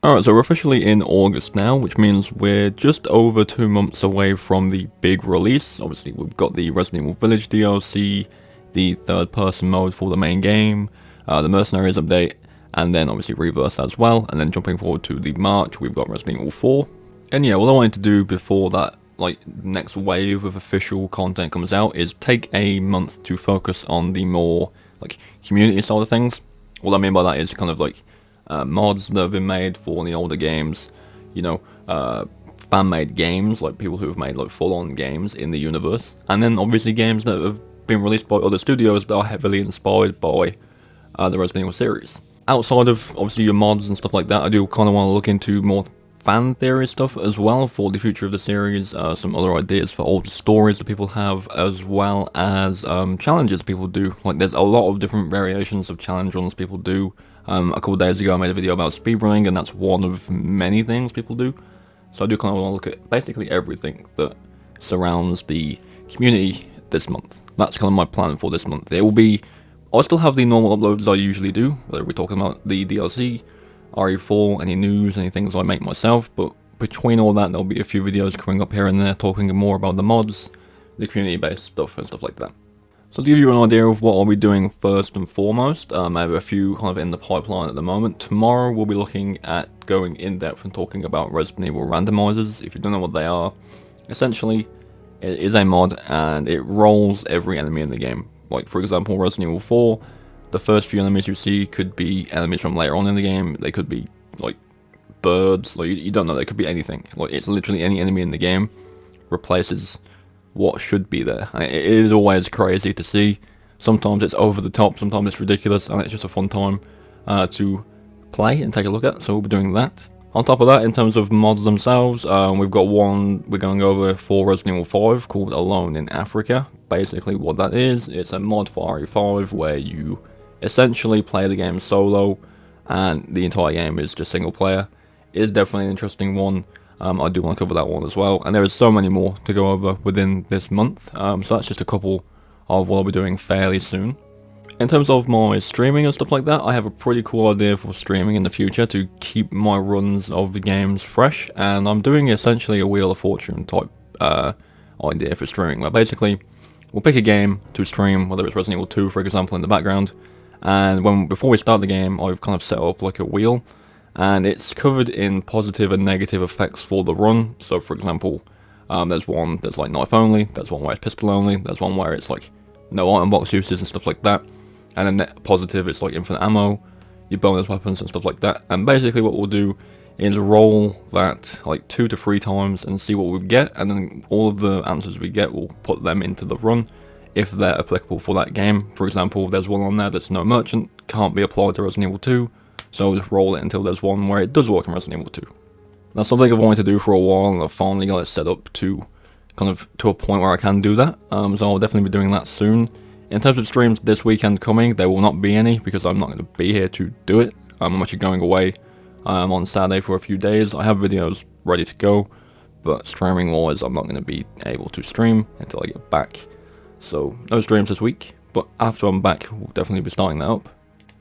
Alright, so we're officially in August now, which means we're just over 2 months away from the big release. Obviously, we've got the Resident Evil Village DLC, the third-person mode for the main game, the Mercenaries update, and then obviously Reverse as well. And then jumping forward to the March, we've got Resident Evil 4. And yeah, what I wanted to do before that, next wave of official content comes out is take a month to focus on the more, community side of things. What I mean by that is kind of mods that have been made for the older games, fan-made games, like people who have made full-on games in the universe, and then obviously games that have been released by other studios that are heavily inspired by the Resident Evil series. Outside of obviously your mods and stuff like that, I do kind of want to look into more fan theory stuff as well for the future of the series, some other ideas for older stories that people have, as well as challenges people do. There's a lot of different variations of challenge runs people do. A couple of days ago I made a video about speedrunning, and that's one of many things people do. So I do kind of want to look at basically everything that surrounds the community this month. That's kind of my plan for this month. I'll still have the normal uploads I usually do, whether we're talking about the DLC, RE4, any news, any things I make myself, but between all that there'll be a few videos coming up here and there talking more about the mods, the community based stuff and stuff like that. So to give you an idea of what I'll be doing first and foremost, I have a few kind of in the pipeline at the moment. Tomorrow we'll be looking at going in depth and talking about Resident Evil randomizers. If you don't know what they are, essentially it is a mod and it rolls every enemy in the game. Like for example, Resident Evil 4, the first few enemies you see could be enemies from later on in the game. They could be birds, you don't know, they could be anything. It's literally any enemy in the game replaces what should be there. And it is always crazy to see. Sometimes it's over the top, sometimes it's ridiculous, and it's just a fun time to play and take a look at, so we'll be doing that. On top of that, in terms of mods themselves, we've got one we're going over for Resident Evil 5 called Alone in Africa. Basically what that is, it's a mod for RE5 where you essentially play the game solo and the entire game is just single player. It is definitely an interesting one. I do want to cover that one as well, and there is so many more to go over within this month, so that's just a couple of what I'll be doing fairly soon. In terms of my streaming and stuff like that, I have a pretty cool idea for streaming in the future to keep my runs of the games fresh, and I'm doing essentially a Wheel of Fortune type idea for streaming, where basically we'll pick a game to stream, whether it's Resident Evil 2 for example in the background, and before we start the game I've kind of set up like a wheel, and it's covered in positive and negative effects for the run. So for example, there's one that's knife only, there's one where it's pistol only, there's one where it's no item box uses and stuff like that, and then positive it's infinite ammo, your bonus weapons and stuff like that. And basically what we'll do is roll that 2 to 3 times and see what we get, and then all of the answers we get we'll put them into the run if they're applicable for that game. For example, there's one on there that's no merchant, can't be applied to Resident Evil 2, so just roll it until there's one where it does work in Resident Evil 2. That's something I've wanted to do for a while, and I've finally got it set up to a point where I can do that, so I'll definitely be doing that soon. In terms of streams this weekend coming, there will not be any because I'm not going to be here to do it. I'm actually going away on Saturday for a few days. I have videos ready to go, but streaming wise I'm not going to be able to stream until I get back. So no streams this week, but after I'm back we'll definitely be starting that up.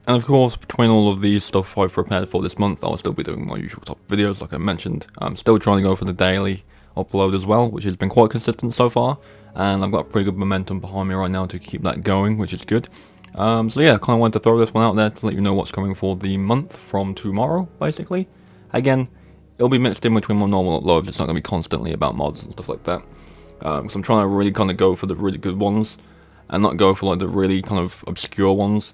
And of course, between all of these stuff I've prepared for this month, I'll still be doing my usual top videos like I mentioned. I'm still trying to go for the daily upload as well, which has been quite consistent so far, and I've got pretty good momentum behind me right now to keep that going, which is good. So yeah, I kind of wanted to throw this one out there to let you know what's coming for the month from tomorrow, basically. Again, it'll be mixed in between my normal uploads, it's not going to be constantly about mods and stuff like that. Because I'm trying to really go for the really good ones, and not go for the really kind of obscure ones.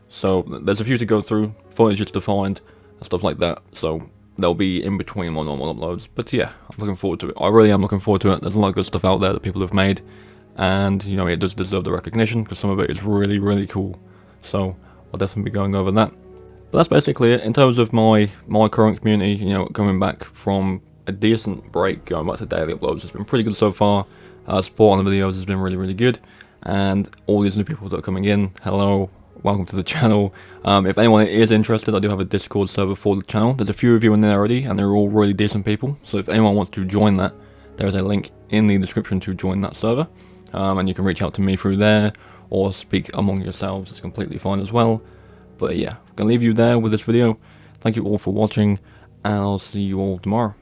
So there's a few to go through, footages to find, and stuff like that, so they'll be in between my normal uploads. But yeah, I'm looking forward to it. I really am looking forward to it. There's a lot of good stuff out there that people have made, and it does deserve the recognition because some of it is really, really cool. So I'll definitely be going over that. But that's basically it. In terms of my current community, coming back from a decent break, going back to daily uploads, it's been pretty good so far. Support on the videos has been really, really good, and all these new people that are coming in, hello, welcome to the channel. If anyone is interested, I do have a Discord server for the channel. There's a few of you in there already, and they're all really decent people, so if anyone wants to join that, there is a link in the description to join that server, and you can reach out to me through there, or speak among yourselves, it's completely fine as well. But yeah, I'm going to leave you there with this video. Thank you all for watching, and I'll see you all tomorrow.